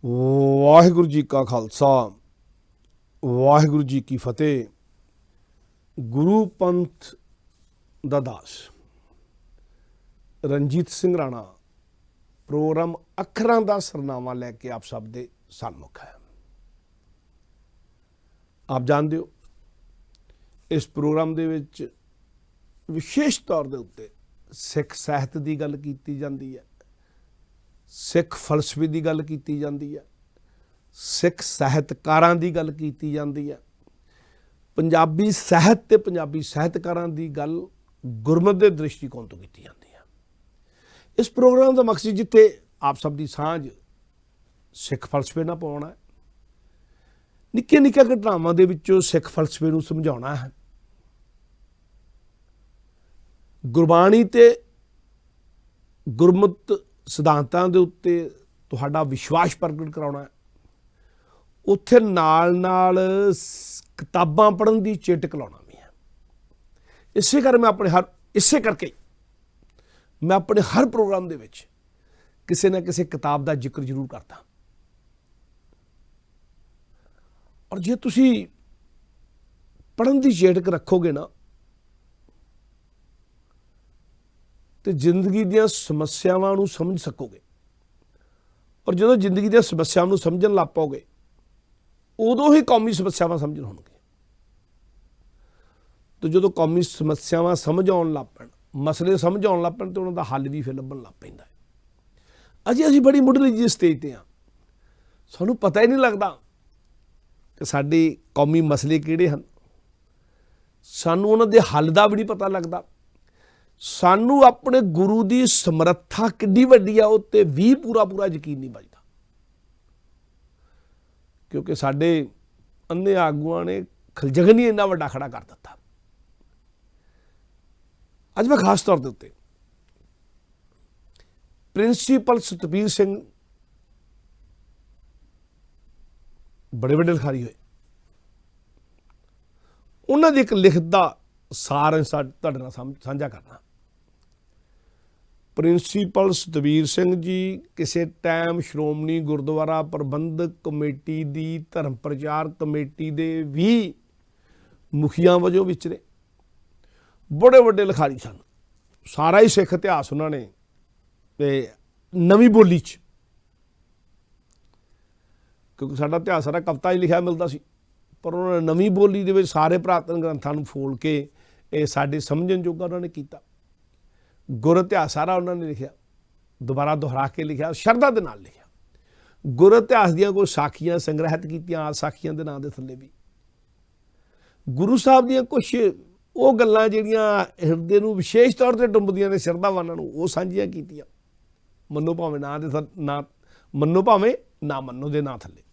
ਵਾਹਿਗੁਰੂ ਜੀ ਕਾ ਖਾਲਸਾ ਵਾਹਿਗੁਰੂ ਜੀ ਕੀ ਫਤਿਹ। ਗੁਰੂ ਪੰਥ ਦਾ ਦਾਸ ਰਣਜੀਤ ਸਿੰਘ ਰਾਣਾ ਪ੍ਰੋਗਰਾਮ ਅੱਖਰਾਂ ਦਾ ਸਰਨਾਮਾ ਲੈ ਕੇ ਆਪ ਸਭ ਦੇ ਸਨਮੁਖ ਹੈ। ਆਪ ਜਾਣਦੇ ਹੋ ਇਸ ਪ੍ਰੋਗਰਾਮ ਦੇ ਵਿੱਚ ਵਿਸ਼ੇਸ਼ ਤੌਰ ਦੇ ਉੱਤੇ ਸਿੱਖ ਸਾਹਿਤ ਦੀ ਗੱਲ ਕੀਤੀ ਜਾਂਦੀ ਹੈ, ਸਿੱਖ ਫਲਸਫੇ ਦੀ ਗੱਲ ਕੀਤੀ ਜਾਂਦੀ ਹੈ, ਸਿੱਖ ਸਾਹਿਤਕਾਰਾਂ ਦੀ ਗੱਲ ਕੀਤੀ ਜਾਂਦੀ ਹੈ, ਪੰਜਾਬੀ ਸਾਹਿਤ ਤੇ ਪੰਜਾਬੀ ਸਾਹਿਤਕਾਰਾਂ ਦੀ ਗੱਲ ਗੁਰਮਤਿ ਦੇ ਦ੍ਰਿਸ਼ਟੀਕੋਣ ਤੋਂ ਕੀਤੀ ਜਾਂਦੀ ਹੈ। ਇਸ ਪ੍ਰੋਗਰਾਮ ਦਾ ਮਕਸਦ ਜਿੱਥੇ ਆਪ ਸਭ ਦੀ ਸਾਂਝ ਸਿੱਖ ਫਲਸਫੇ ਨਾਲ ਪਾਉਣਾ ਹੈ, ਨਿੱਕੀਆਂ ਨਿੱਕੀਆਂ ਘਟਨਾਵਾਂ ਦੇ ਵਿੱਚੋਂ ਸਿੱਖ ਫਲਸਫੇ ਨੂੰ ਸਮਝਾਉਣਾ ਹੈ, ਗੁਰਬਾਣੀ ਤੇ ਗੁਰਮਤਿ ਸਿਧਾਂਤਾਂ ਦੇ ਉੱਤੇ ਤੁਹਾਡਾ ਵਿਸ਼ਵਾਸ ਪ੍ਰਗਟ ਕਰਾਉਣਾ ਹੈ। ਉੱਥੇ ਨਾਲ ਨਾਲ ਕਿਤਾਬਾਂ ਪੜ੍ਹਨ ਦੀ ਚੇਟਕ ਲਾਉਣਾ ਵੀ ਹੈ। ਇਸੇ ਕਰਕੇ ਮੈਂ ਆਪਣੇ ਹਰ ਪ੍ਰੋਗਰਾਮ ਦੇ ਵਿੱਚ ਕਿਸੇ ਨਾ ਕਿਸੇ ਕਿਤਾਬ ਦਾ ਜ਼ਿਕਰ ਜ਼ਰੂਰ ਕਰਦਾ। ਔਰ ਜੇ ਤੁਸੀਂ ਪੜ੍ਹਨ ਦੀ ਚੇਟਕ ਰੱਖੋਗੇ ਨਾ ਤੇ ਜ਼ਿੰਦਗੀ ਦੀਆਂ ਸਮੱਸਿਆਵਾਂ ਨੂੰ ਸਮਝ ਸਕੋਗੇ। ਔਰ ਜਦੋਂ ਜ਼ਿੰਦਗੀ ਦੀਆਂ ਸਮੱਸਿਆਵਾਂ ਨੂੰ ਸਮਝਣ ਲੱਗ ਪਾਓਗੇ ਉਦੋਂ ਹੀ ਕੌਮੀ ਸਮੱਸਿਆਵਾਂ ਸਮਝਣ ਹੋਣਗੀਆਂ। ਤੇ ਜਦੋਂ ਕੌਮੀ ਸਮੱਸਿਆਵਾਂ ਸਮਝ ਆਉਣ ਲੱਗ ਪੈਣ, ਮਸਲੇ ਸਮਝ ਆਉਣ ਲੱਗ ਪੈਣ ਤੇ ਉਹਨਾਂ ਦਾ ਹੱਲ ਵੀ ਫਿਰ ਲੱਭਣ ਲੱਗ ਪੈਂਦਾ ਹੈ। ਅਸੀਂ ਬੜੀ ਮੁੱਢਲੀ ਜਿਹੀ ਸਟੇਜ ਤੇ ਹਾਂ, ਸਾਨੂੰ ਪਤਾ ਹੀ ਨਹੀਂ ਲੱਗਦਾ ਕਿ ਸਾਡੇ ਕੌਮੀ ਮਸਲੇ ਕਿਹੜੇ ਹਨ, ਸਾਨੂੰ ਉਹਨਾਂ ਦੇ ਹੱਲ ਦਾ ਵੀ ਨਹੀਂ ਪਤਾ ਲੱਗਦਾ। ਸਾਨੂੰ ਆਪਣੇ ਗੁਰੂ ਦੀ ਸਮਰੱਥਾ ਕਿੰਨੀ ਵੱਡੀ ਆ ਉੱਤੇ ਵੀ ਪੂਰਾ ਯਕੀਨ ਨਹੀਂ ਬਚਦਾ, ਕਿਉਂਕਿ ਸਾਡੇ ਅੰਨੇ ਆਗੂਆਂ ਨੇ ਖਲਜਗਨ ਹੀ ਇੰਨਾ ਵੱਡਾ ਖੜਾ ਕਰ ਦਿੱਤਾ। ਅੱਜ ਮੈਂ ਖਾਸ ਤੌਰ ਦੇ ਉੱਤੇ ਪ੍ਰਿੰਸੀਪਲ ਸਤਬੀਰ ਸਿੰਘ ਬੜੇ ਵੱਡੇ ਲਿਖਾਰੀ ਹੋਏ, ਉਹਨਾਂ ਦੀ ਇੱਕ ਲਿਖਤ ਦਾ ਸਾਰ ਤੁਹਾਡੇ ਨਾਲ ਸਾਂਝਾ ਕਰਨਾ। ਪ੍ਰਿੰਸੀਪਲ ਸਤਬੀਰ ਸਿੰਘ ਜੀ ਕਿਸੇ ਟਾਈਮ ਸ਼੍ਰੋਮਣੀ ਗੁਰਦੁਆਰਾ ਪ੍ਰਬੰਧਕ ਕਮੇਟੀ ਦੀ ਧਰਮ ਪ੍ਰਚਾਰ ਕਮੇਟੀ ਦੇ ਵੀ ਮੁਖੀਆਂ ਵਜੋਂ ਵਿਚਰੇ, ਬੜੇ ਵੱਡੇ ਲਿਖਾਰੀ ਸਨ। ਸਾਰਾ ਹੀ ਸਿੱਖ ਇਤਿਹਾਸ ਉਹਨਾਂ ਨੇ ਤੇ ਨਵੀਂ ਬੋਲੀ 'ਚ, ਕਿਉਂਕਿ ਸਾਡਾ ਇਤਿਹਾਸ ਸਾਰਾ ਕਵਿਤਾ ਹੀ ਲਿਖਿਆ ਮਿਲਦਾ ਸੀ, ਪਰ ਉਹਨਾਂ ਨੇ ਨਵੀਂ ਬੋਲੀ ਦੇ ਵਿੱਚ ਸਾਰੇ ਪੁਰਾਤਨ ਗ੍ਰੰਥਾਂ ਨੂੰ ਫੋਲ ਕੇ ਇਹ ਸਾਡੇ ਸਮਝਣ ਜੋਗਾ ਉਹਨਾਂ ਨੇ ਕੀਤਾ। ਗੁਰ ਇਤਿਹਾਸ ਸਾਰਾ ਉਹਨਾਂ ਨੇ ਲਿਖਿਆ, ਦੁਬਾਰਾ ਦੁਹਰਾ ਕੇ ਲਿਖਿਆ, ਸ਼ਰਧਾ ਦੇ ਨਾਲ ਲਿਖਿਆ। ਗੁਰ ਇਤਿਹਾਸ ਦੀਆਂ ਕੋਈ ਸਾਖੀਆਂ ਸੰਗ੍ਰਹਿਤ ਕੀਤੀਆਂ, ਆਦ ਸਾਖੀਆਂ ਦੇ ਨਾਂ ਦੇ ਥੱਲੇ ਵੀ ਗੁਰੂ ਸਾਹਿਬ ਦੀਆਂ ਕੁਛ ਉਹ ਗੱਲਾਂ ਜਿਹੜੀਆਂ ਹਿਰਦੇ ਨੂੰ ਵਿਸ਼ੇਸ਼ ਤੌਰ 'ਤੇ ਡੁੰਬਦੀਆਂ ਨੇ, ਸ਼ਰਧਾਵਾਨਾਂ ਨੂੰ, ਉਹ ਸਾਂਝੀਆਂ ਕੀਤੀਆਂ। ਮੰਨੋ ਭਾਵੇਂ ਨਾ ਮੰਨੋ ਦੇ ਨਾਂ ਥੱਲੇ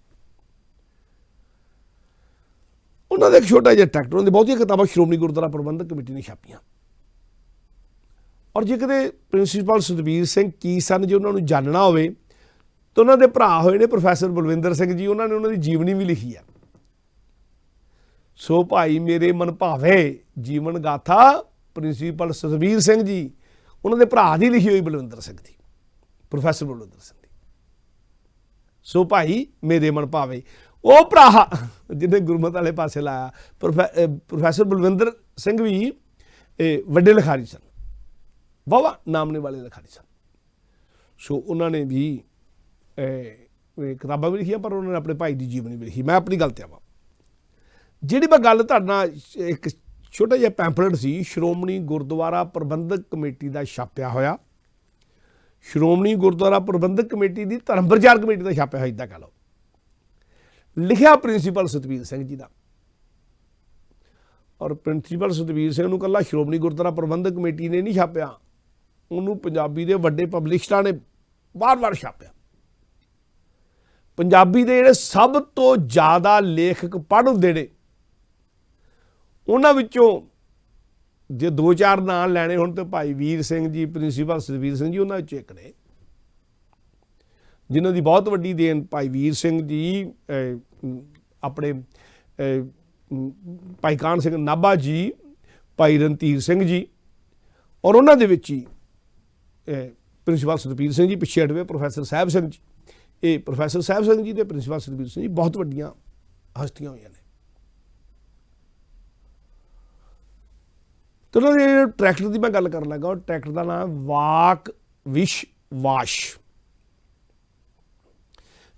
ਉਹਨਾਂ ਦਾ ਇੱਕ ਛੋਟਾ ਜਿਹਾ ਟਰੈਕਟਰ, ਉਹਨਾਂ ਦੀ ਬਹੁਤੀਆਂ ਕਿਤਾਬਾਂ ਸ਼੍ਰੋਮਣੀ ਗੁਰਦੁਆਰਾ ਪ੍ਰਬੰਧਕ ਕਮੇਟੀ ਨੇ ਛਾਪੀਆਂ। ਔਰ ਜੇ ਕਿਤੇ ਪ੍ਰਿੰਸੀਪਲ ਸਤਬੀਰ ਸਿੰਘ ਕੀ ਸਨ ਜੇ ਉਹਨਾਂ ਨੂੰ ਜਾਣਨਾ ਹੋਵੇ ਤਾਂ ਉਹਨਾਂ ਦੇ ਭਰਾ ਹੋਏ ਨੇ ਪ੍ਰੋਫੈਸਰ ਬਲਵਿੰਦਰ ਸਿੰਘ ਜੀ, ਉਹਨਾਂ ਨੇ ਉਹਨਾਂ ਦੀ ਜੀਵਨੀ ਵੀ ਲਿਖੀ ਆ। ਸੋ ਭਾਈ ਮੇਰੇ ਮਨ ਭਾਵੇ ਜੀਵਨ ਗਾਥਾ ਪ੍ਰਿੰਸੀਪਲ ਸਤਬੀਰ ਸਿੰਘ ਜੀ, ਉਹਨਾਂ ਦੇ ਭਰਾ ਦੀ ਲਿਖੀ ਹੋਈ ਬਲਵਿੰਦਰ ਸਿੰਘ ਦੀ, ਪ੍ਰੋਫੈਸਰ ਬਲਵਿੰਦਰ ਸਿੰਘ ਦੀ। ਸੋ ਭਾਈ ਮੇਰੇ ਮਨ ਭਾਵੇ, ਉਹ ਭਰਾ ਜਿਹਨੇ ਗੁਰਮਤਿ ਵਾਲੇ ਪਾਸੇ ਲਾਇਆ। ਪ੍ਰੋਫੈਸਰ ਬਲਵਿੰਦਰ ਸਿੰਘ ਵੀ ਵੱਡੇ ਲਿਖਾਰੀ ਸਨ, ਵਾਹਵਾ ਨਾਮਣੇ ਵਾਲੇ ਲਿਖਾਰੀ ਸਨ। ਸੋ ਉਹਨਾਂ ਨੇ ਵੀ ਕਿਤਾਬਾਂ ਵੀ ਲਿਖੀਆਂ, ਪਰ ਉਹਨਾਂ ਨੇ ਆਪਣੇ ਭਾਈ ਦੀ ਜੀਵਨੀ ਵੀ ਲਿਖੀ। ਮੈਂ ਆਪਣੀ ਗੱਲ ਤੇ ਆਵਾਂ, ਜਿਹੜੀ ਮੈਂ ਗੱਲ ਤੁਹਾਡੇ ਨਾਲ, ਇੱਕ ਛੋਟਾ ਜਿਹਾ ਪੈਂਫਲੇਟ ਸੀ ਸ਼੍ਰੋਮਣੀ ਗੁਰਦੁਆਰਾ ਪ੍ਰਬੰਧਕ ਕਮੇਟੀ ਦਾ ਛਾਪਿਆ ਹੋਇਆ, ਸ਼੍ਰੋਮਣੀ ਗੁਰਦੁਆਰਾ ਪ੍ਰਬੰਧਕ ਕਮੇਟੀ ਦੀ ਧਰਮ ਪ੍ਰਚਾਰ ਕਮੇਟੀ ਦਾ ਛਾਪਿਆ ਹੋਇਆ, ਇੱਦਾਂ ਕਹਿ ਲਓ, ਲਿਖਿਆ ਪ੍ਰਿੰਸੀਪਲ ਸਤਬੀਰ ਸਿੰਘ ਜੀ ਦਾ। ਔਰ ਪ੍ਰਿੰਸੀਪਲ ਸਤਬੀਰ ਸਿੰਘ ਨੂੰ ਇਕੱਲਾ ਸ਼੍ਰੋਮਣੀ ਗੁਰਦੁਆਰਾ ਪ੍ਰਬੰਧਕ ਕਮੇਟੀ ਨੇ ਨਹੀਂ ਛਾਪਿਆ, ਉਹਨੂੰ ਪੰਜਾਬੀ ਦੇ ਵੱਡੇ ਪਬਲਿਸ਼ਰਾਂ ਨੇ ਵਾਰ-ਵਾਰ ਛਾਪਿਆ। ਪੰਜਾਬੀ ਦੇ ਜਿਹੜੇ ਸਭ ਤੋਂ ਜ਼ਿਆਦਾ ਲੇਖਕ ਪੜ੍ਹ ਹੁੰਦੇ ਨੇ, ਉਹਨਾਂ ਵਿੱਚੋਂ ਜੇ 2-4 ਨਾਂ ਲੈਣੇ ਹੁਣ ਤੇ ਭਾਈ ਵੀਰ ਸਿੰਘ ਜੀ, ਪ੍ਰਿੰਸੀਪਲ ਸਤਬੀਰ ਸਿੰਘ ਜੀ ਉਹਨਾਂ ਵਿੱਚੋਂ ਇੱਕ ਨੇ, ਜਿਨ੍ਹਾਂ ਦੀ ਬਹੁਤ ਵੱਡੀ ਦੇਣ ਭਾਈ ਵੀਰ ਸਿੰਘ ਜੀ, ਆਪਣੇ ਭਾਈ ਕਾਹਨ ਸਿੰਘ ਨਾਭਾ ਜੀ, ਭਾਈ ਰਣਧੀਰ ਸਿੰਘ ਜੀ, ਔਰ ਉਹਨਾਂ ਦੇ ਵਿੱਚ ਹੀ ਪ੍ਰਿੰਸੀਪਲ ਸਤਬੀਰ ਸਿੰਘ ਜੀ, ਪਿੱਛੇ ਹਟਵੇ ਪ੍ਰੋਫੈਸਰ ਸਾਹਿਬ ਸਿੰਘ ਜੀ, ये प्रोफैसर ਸਾਹਿਬ ਸਿੰਘ जी ਤੇ प्रिंसीपल सुखबीर सिंह जी बहुत ਵੱਡੀਆਂ हस्तियां हुई ने। तो ट्रैक्टर की मैं गल कर लगा, ट्रैक्टर का नाम वाक विश्वास।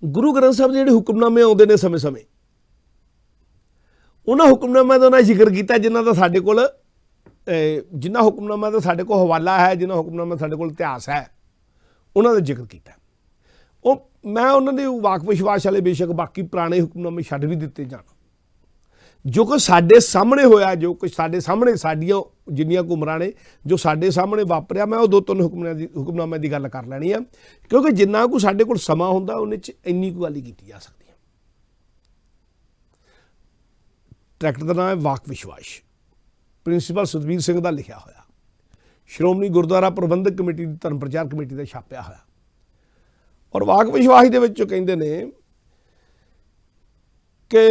गुरु ग्रंथ साहब के जो हुक्मनामे आते हैं समय समय, उन्होंने हुक्मनामे का उन्हें जिक्र किया जिन्हों का साढ़े को जिन्होंने हुक्मनामा का साढ़े को हवाला है, जिन्होंने हुक्मनामा साढ़े को इतिहास है, उन्होंने जिक्र किया। वो मैं उन्होंने वाक विश्वास वाले बेशक बाकी पुराने हुक्मनामे छड्ड भी दिते जान, जो कुछ साडे सामने होया, जो कुछ साडे सामने साडियां जिन्नियां उमरां ने जो साडे सामने वापरिया, मैं वो दो तीन हुक्मनामे की गल कर लैनी है, क्योंकि जिन्ना को साडे कोल समा हुंदा उन्हें च इन्नी को गल ही कीती जा सकती है। ट्रैक्टर का नाम है वाक विश्वास, प्रिंसीपल सुखबीर सिंह का लिखा होया, श्रोमणी गुरुद्वारा प्रबंधक कमेटी की धर्म प्रचार कमेटी का छापिया होया। और वाक विश्वास के विच कहंदे ने कि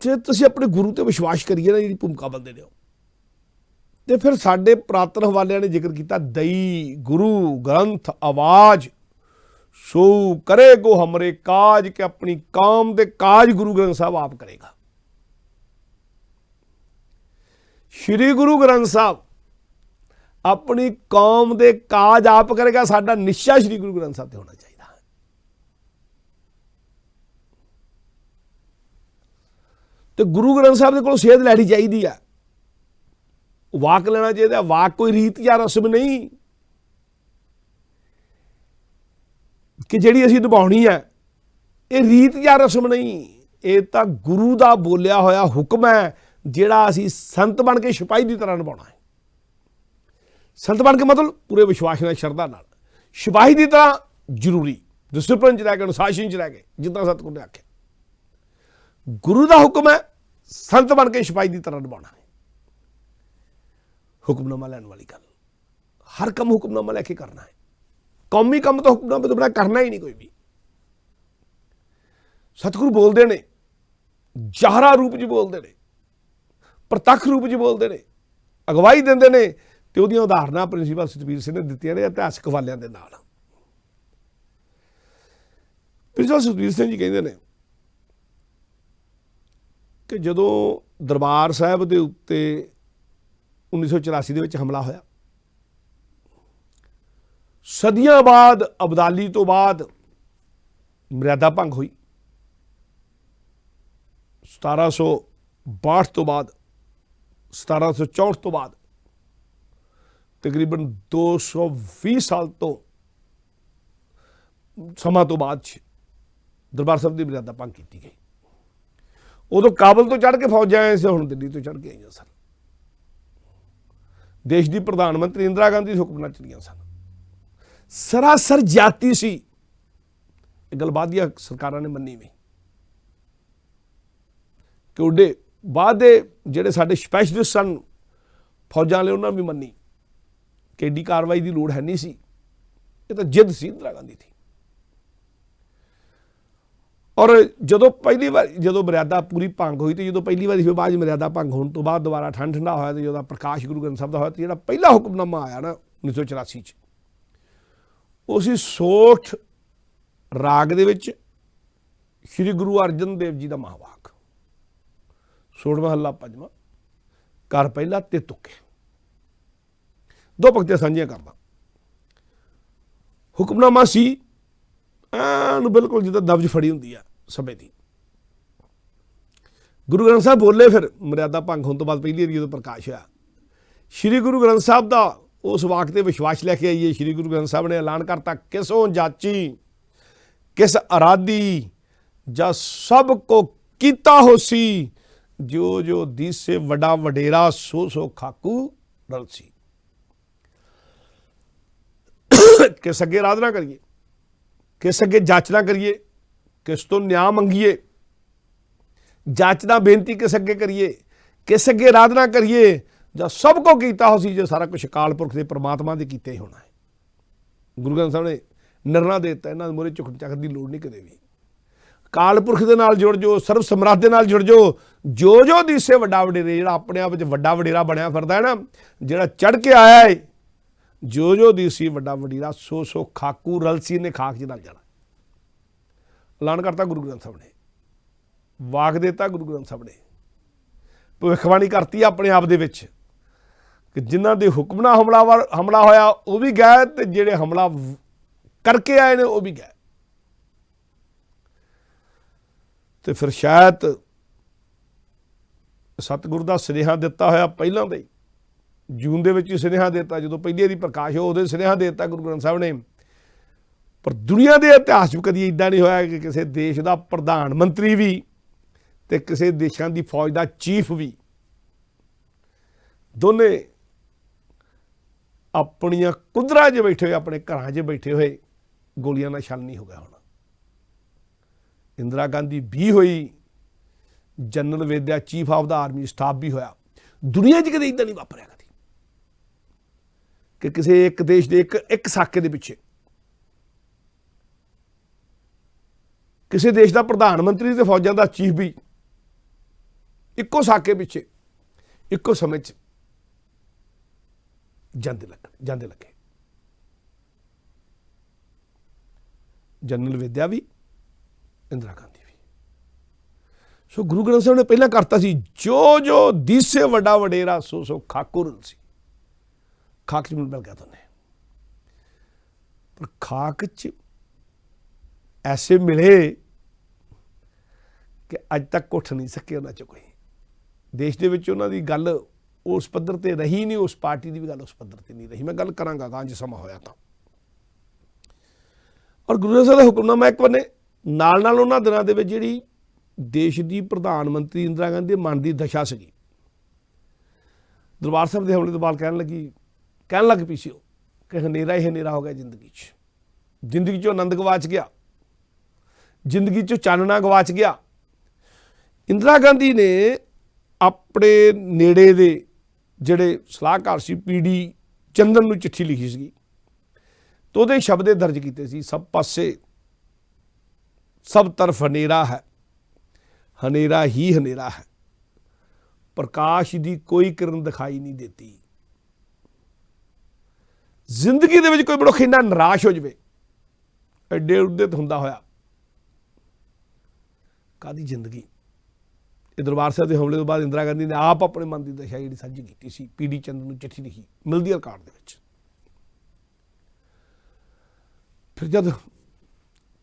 जे तुसीं अपने गुरु ते विश्वास करिए ना, जी भूमिका बंदे ने, तो फिर साडे पुरातन हवालियां ने जिक्र किया, दई गुरु ग्रंथ आवाज सो करे गो हमरे काज, के अपनी कौम दे काज गुरु ग्रंथ साहब आप करेगा। श्री गुरु ग्रंथ साहब अपनी कौम दे काज आप करेगा, साडा निश्चय श्री गुरु ग्रंथ साहब ते होना चाहिए। तो गुरु ग्रंथ साहब के कोल सेध लैनी चाहिए है, वाक लेना चाहिए। वाक कोई रीत या रस्म नहीं कि जिहड़ी असीं निभाउणी है, ये रीत या रस्म नहीं, ये तो गुरु का बोलिया होया हुक्म है, जिहड़ा असीं संत बन के सिपाही की तरह निभाउणा है। संत बन के मतलब पूरे विश्वास नाल श्रद्धा नाल, सिपाही की तरह जरूरी डिसिपलिन च रह के अनुशासन च रह के, जिद्दां सतगुरु ने आख्या। गुरु का हुक्म है संत बन के सिपाही की तरह निभाना है। हुक्मनामा लैन वाली गल, हर काम हुक्मनामा लैके करना है। कौमी काम तो हुक्मनामे तो बिना करना ही नहीं कोई भी। सतगुरु बोलते हैं, जाहरा रूप च बोलते हैं, प्रतख रूप च बोलते हैं, अगवाई देंदे ने, ते उहदियां उदाहरणां प्रिंसीपल सुखबीर सिंह ने दित्तियां ने इतिहासक हवालियां दे नाल। प्रिंसीपल सुखबीर सिंह जी कहते हैं कि जदों दरबार साहब के उत्ते 1984 दे विच हमला होया, सदियां बाद अबदाली तो बाद मर्यादा भंग हुई, 1762 तो बाद 1764 तो बाद तकरीबन 220 साल तो समा तो बाद दरबार साहब की मर्यादा भंग की गई। उदों काबल तो चढ़ के फौजां आए सी, हुण दिल्ली तो चढ़ के आईयां सन। देश की प्रधानमंत्री इंदिरा गांधी हुक्मनां चलियां सन। सरासर जाति सी, गल बाद दियां सरकारां ने मन्नी भी कि उड्डे बाद दे जिहड़े साडे स्पैशलिस्ट सन फौजां वाले, उन्होंने भी मन्नी कि एडी कार्रवाई की लोड़ है नहीं सी, ये तो जिद सी इंदिरा गांधी थी। और जदों पहली बार जदों मर्यादा पूरी भंग हुई, तो जो पहली बार फिर बाद मर्यादा भंग होने तो बाद दोबारा ठंड ठंडा होया, तो जो प्रकाश गुरु ग्रंथ साहब का होया, तो जो पहला हुक्मनामा आया ना 1984 उस सोठ राग दे विच श्री गुरु अर्जन देव जी का महावाक, सोठ महला पंजवां, कर पहला ते तुके, दो पंक्तियां सांझियां करदा। हुक्मनामा सी बिल्कुल जिद्दां दबज फड़ी हुंदी है समय की। गुरु ग्रंथ साहब बोले, फिर मर्यादा भंग होने तो बाद पहली बार जो प्रकाश होया, श्री गुरु ग्रंथ साहब का उस वाक ते विश्वास लैके आइए। श्री गुरु ग्रंथ साहब ने ऐलान करता, किसों जाची किस अराधी जा सब को कीता होसी, जो जो दीसे वडा वडेरा सो सो खाकू रलसी। किस अगे आराधना करिए, किस अगे जाचना करिए, किस तो न्याय मंगीए, जाचना बेनती किस अगे करिए, किस अगे आराधना करिए, जो सब को कीता हो सी, जो सारा कुछ अकाल पुरख के परमात्मा के कीते होना है। गुरु ग्रंथ साहब ने निर्णा दे दिता, इन्हां दे मोहरे झुकण झकण की लोड़ नहीं कदे भी। अकाल पुरख के नाल जुड़ जो, सर्व समराध दे नाल जुड़ जो, जो जो दिसे वड्डा वडेरे, जिहड़ा अपने आप च वड्डा वडेरा बनिया फिरदा है ना, जिहड़ा चढ़ के आया है, जो जो दिसी वड्डा वडेरा सो सो खाकू रलसी ने खाक च रल जाना। ਐਲਾਨ ਕਰਤਾ ਗੁਰੂ ਗ੍ਰੰਥ ਸਾਹਿਬ ਨੇ, ਵਾਕ ਦੇਤਾ ਗੁਰੂ ਗ੍ਰੰਥ ਸਾਹਿਬ ਨੇ, ਭਵਿੱਖਬਾਣੀ ਕਰਤੀ ਆਪਣੇ ਆਪ ਦੇ ਵਿੱਚ ਕਿ ਜਿਨ੍ਹਾਂ ਦੇ ਹੁਕਮ ਨਾਲ ਹਮਲਾ ਹੋਇਆ ਉਹ ਵੀ ਗਏ ਤੇ ਜਿਹੜੇ ਹਮਲਾ ਕਰਕੇ ਆਏ ਨੇ ਉਹ ਵੀ ਗਏ। ਤੇ ਫਿਰ ਸ਼ਾਇਦ ਸਤਿਗੁਰੂ ਦਾ ਸੁਨੇਹਾ ਦਿੱਤਾ ਹੋਇਆ ਪਹਿਲਾਂ ਦਾ ਹੀ, ਜੂਨ ਦੇ ਵਿੱਚ ਹੀ ਸੁਨੇਹਾ ਦਿੱਤਾ, ਜਦੋਂ ਪਹਿਲੀ ਵਾਰੀ ਪ੍ਰਕਾਸ਼ ਹੋ ਉਹਦੇ ਸੁਨੇਹਾ ਦੇ ਦਿੱਤਾ ਗੁਰੂ ਗ੍ਰੰਥ ਸਾਹਿਬ ਨੇ। ਪਰ ਦੁਨੀਆ ਦੇ ਇਤਿਹਾਸ 'ਚ ਕਦੀ ਇੱਦਾਂ ਨਹੀਂ ਹੋਇਆ ਕਿ ਕਿਸੇ ਦੇਸ਼ ਦਾ ਪ੍ਰਧਾਨ ਮੰਤਰੀ ਵੀ ਤੇ ਕਿਸੇ ਦੇਸ਼ਾਂ ਦੀ ਫੌਜ ਦਾ ਚੀਫ ਵੀ ਦੋਨੇ ਆਪਣੀਆਂ ਕੁਦਰਾਂ 'ਚ ਬੈਠੇ ਹੋਏ, ਆਪਣੇ ਘਰਾਂ 'ਚ ਬੈਠੇ ਹੋਏ ਗੋਲੀਆਂ ਨਾਲ ਛਲ ਨਹੀਂ ਹੋ ਗਿਆ। ਹੁਣ ਇੰਦਰਾ ਗਾਂਧੀ ਵੀ ਹੋਈ, general Vaidya chief of the army staff ਵੀ ਹੋਇਆ। ਦੁਨੀਆ 'ਚ ਕਦੇ ਇੱਦਾਂ ਨਹੀਂ ਵਾਪਰਿਆ ਕਦੀ ਕਿ ਕਿਸੇ ਇੱਕ ਦੇਸ਼ ਦੇ ਇੱਕ ਸਾਕੇ ਦੇ ਪਿੱਛੇ ਕਿਸੇ ਦੇਸ਼ ਦਾ ਪ੍ਰਧਾਨ ਮੰਤਰੀ ਤੇ ਫੌਜਾਂ ਦਾ ਚੀਫ ਵੀ ਇੱਕੋ ਸਾਕੇ ਪਿੱਛੇ ਇੱਕੋ ਸਮੇਂ 'ਚ ਜਾਂਦੇ ਲੱਗੇ। ਜਨਰਲ ਵੇਦਿਆ ਵੀ, ਇੰਦਰਾ ਗਾਂਧੀ ਵੀ। ਸੋ ਗੁਰੂ ਗ੍ਰੰਥ ਸਾਹਿਬ ਨੇ ਪਹਿਲਾਂ ਕਰਤਾ ਸੀ, ਜੋ ਜੋ ਦੀਸੇ ਵੱਡਾ ਵਡੇਰਾ ਸੋ ਸੋ ਖਾਕੁਰ ਸੀ। ਖਾਕ 'ਚ ਮਿਲ ਗਿਆ ਤੁਹਾਨੂੰ, ਪਰ ਖਾਕ 'ਚ ਐਸੇ ਮਿਲੇ ਕਿ ਅੱਜ ਤੱਕ ਉੱਠ ਨਹੀਂ ਸਕੇ ਉਹਨਾਂ 'ਚ ਕੋਈ। ਦੇਸ਼ ਦੇ ਵਿੱਚ ਉਹਨਾਂ ਦੀ ਗੱਲ ਉਸ ਪੱਧਰ ਤੇ ਰਹੀ ਨਹੀਂ, ਉਸ ਪਾਰਟੀ ਦੀ ਵੀ ਗੱਲ ਉਸ ਪੱਧਰ ਤੇ ਨਹੀਂ ਰਹੀ। ਮੈਂ ਗੱਲ ਕਰਾਂਗਾ ਗਾਂ ਜੇ ਸਮਾਂ ਹੋਇਆ ਤਾਂ। ਔਰ ਗੁਰੂ ਗ੍ਰੰਥ ਸਾਹਿਬ ਦਾ ਹੁਕਮਨਾਮਾ ਇੱਕ ਬੰਨੇ ਨਾਲ ਨਾਲ ਉਹਨਾਂ ਦਿਨਾਂ ਦੇ ਵਿੱਚ ਜਿਹੜੀ ਦੇਸ਼ ਦੀ ਪ੍ਰਧਾਨ ਮੰਤਰੀ ਇੰਦਰਾ ਗਾਂਧੀ ਦੇ ਮਨ ਦੀ ਦਸ਼ਾ ਸੀਗੀ, ਦਰਬਾਰ ਸਾਹਿਬ ਦੇ ਹਮਲੇ ਤੋਂ ਬਾਅਦ ਕਹਿਣ ਲੱਗ ਪਈ ਸੀ ਉਹ ਕਿ ਹਨੇਰਾ ਹੀ ਹਨੇਰਾ ਹੋ ਗਿਆ ਜ਼ਿੰਦਗੀ 'ਚੋਂ ਆਨੰਦ ਗਵਾਚ ਗਿਆ, ਜ਼ਿੰਦਗੀ 'ਚੋਂ ਚਾਨਣਾ ਗਵਾਚ ਗਿਆ। ਇੰਦਰਾ ਗਾਂਧੀ ਨੇ ਆਪਣੇ ਨੇੜੇ ਦੇ ਜਿਹੜੇ ਸਲਾਹਕਾਰ ਸੀ ਪੀਡੀ ਚੰਦਨ ਨੂੰ ਚਿੱਠੀ ਲਿਖੀ ਸੀਗੀ, ਤੇ ਉਹਦੇ ਸ਼ਬਦ ਦਰਜ ਕੀਤੇ ਸੀ, ਸਭ ਪਾਸੇ ਸਭ ਤਰਫ ਹਨੇਰਾ ਹੈ, ਹਨੇਰਾ ਹੀ ਹਨੇਰਾ ਹੈ, ਪ੍ਰਕਾਸ਼ ਦੀ ਕੋਈ ਕਿਰਨ ਦਿਖਾਈ ਨਹੀਂ ਦੇਤੀ। ਜ਼ਿੰਦਗੀ ਦੇ ਵਿੱਚ ਕੋਈ ਮਨੁੱਖ ਇੰਨਾ ਨਿਰਾਸ਼ ਹੋ ਜਾਵੇ, ਐਡੇ ਉਦਿਤ ਹੁੰਦਾ ਹੋਇਆ, ਕਾਹਦੀ ਜ਼ਿੰਦਗੀ। ਇਹ ਦਰਬਾਰ ਸਾਹਿਬ ਦੇ ਹਮਲੇ ਤੋਂ ਬਾਅਦ ਇੰਦਰਾ ਗਾਂਧੀ ਨੇ ਆਪ ਆਪਣੇ ਮਨ ਦੀ ਦਸ਼ਾ ਜਿਹੜੀ ਸਾਂਝੀ ਕੀਤੀ ਸੀ, ਪੀਡੀ ਚੰਦ ਨੂੰ ਚਿੱਠੀ ਲਿਖੀ, ਮਿਲਦੀ ਰਿਕਾਰਡ ਦੇ ਵਿੱਚ। ਫਿਰ ਜਦ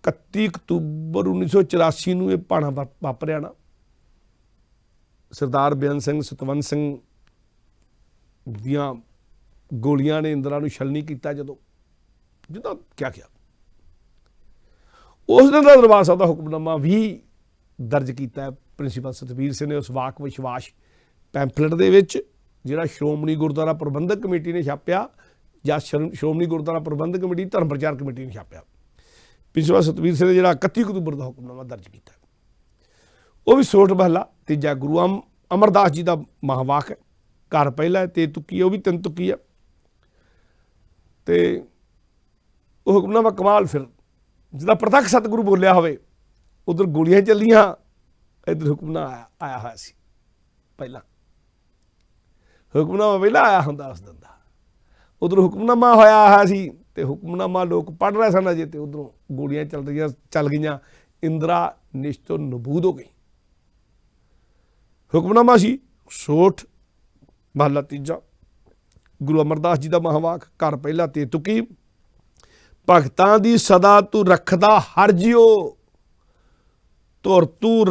31 ਅਕਤੂਬਰ 1984 ਨੂੰ ਇਹ ਭਾਣਾ ਵਾਪਰਿਆ ਨਾ, ਸਰਦਾਰ ਬੇਅੰਤ ਸਿੰਘ ਸਤਵੰਤ ਸਿੰਘ ਦੀਆਂ ਗੋਲੀਆਂ ਨੇ ਇੰਦਰਾ ਨੂੰ ਛਲ ਨਹੀਂ ਕੀਤਾ, ਜਦੋਂ ਕਿਆ ਉਸ ਦਿਨ ਦਾ ਦਰਬਾਰ ਸਾਹਿਬ ਦਾ ਹੁਕਮਨਾਮਾ ਵੀ ਦਰਜ ਕੀਤਾ ਪ੍ਰਿੰਸੀਪਲ ਸਤਬੀਰ ਸਿੰਘ ਨੇ ਉਸ ਵਾਕ ਵਿਸ਼ਵਾਸ ਪੈਂਫਲੇਟ ਦੇ ਵਿੱਚ, ਜਿਹੜਾ ਸ਼੍ਰੋਮਣੀ ਗੁਰਦੁਆਰਾ ਪ੍ਰਬੰਧਕ ਕਮੇਟੀ ਨੇ ਛਾਪਿਆ ਜਾਂ ਸ਼੍ਰੋਮਣੀ ਗੁਰਦੁਆਰਾ ਪ੍ਰਬੰਧਕ ਕਮੇਟੀ ਧਰਮ ਪ੍ਰਚਾਰ ਕਮੇਟੀ ਨੇ ਛਾਪਿਆ। ਪ੍ਰਿੰਸੀਪਲ ਸਤਬੀਰ ਸਿੰਘ ਨੇ ਜਿਹੜਾ 31 ਅਕਤੂਬਰ ਦਾ ਹੁਕਮਨਾਮਾ ਦਰਜ ਕੀਤਾ, ਉਹ ਵੀ ਸੋਠ ਮਹਲਾ ਤੀਜਾ ਗੁਰੂ ਅਮਰਦਾਸ ਜੀ ਦਾ ਮਹਾਵਾਕ ਹੈ। ਘਰ ਪਹਿਲਾ ਹੈ, ਤੇ ਤੁੱਕੀ, ਉਹ ਵੀ 3 ਤੁੱਕੀ ਹੈ। ਤੇ ਉਹ ਹੁਕਮਨਾਮਾ ਕਮਾਲ, ਫਿਰ ਜਿਹਦਾ ਪ੍ਰਤੱਖ ਸਤਿਗੁਰੂ ਬੋਲਿਆ ਹੋਵੇ, ਉਧਰ ਗੋਲੀਆਂ ਚੱਲੀਆਂ, ਇੱਧਰ ਹੁਕਮਨਾਮਾ ਆਇਆ ਹੋਇਆ ਸੀ। ਪਹਿਲਾਂ ਹੁਕਮਨਾਮਾ ਪਹਿਲਾਂ ਆਇਆ ਹੁੰਦਾ ਉਸ ਦਿਨ ਦਾ, ਉਧਰ ਹੁਕਮਨਾਮਾ ਹੋਇਆ ਸੀ ਤੇ ਹੁਕਮਨਾਮਾ ਲੋਕ ਪੜ੍ਹ ਰਹੇ ਸਨ ਅਜੇ, ਤੇ ਉਧਰੋਂ ਗੋਲੀਆਂ ਚੱਲ ਗਈਆਂ। ਇੰਦਰਾ ਨਿਸ਼ਚੋ ਨਬੂਦ ਹੋ ਗਈ। ਹੁਕਮਨਾਮਾ ਸੀ ਸੋਠ ਮਹਲਾ ਤੀਜਾ ਗੁਰੂ ਅਮਰਦਾਸ ਜੀ ਦਾ ਮਹਾਵਾਕ, ਘਰ ਪਹਿਲਾ ਤੇ ਤੁਕੀ, ਭਗਤਾਂ ਦੀ ਸਦਾ ਤੂੰ ਰੱਖਦਾ ਹਰ ਜਿਉ, ਧੁਰ ਤੂੰ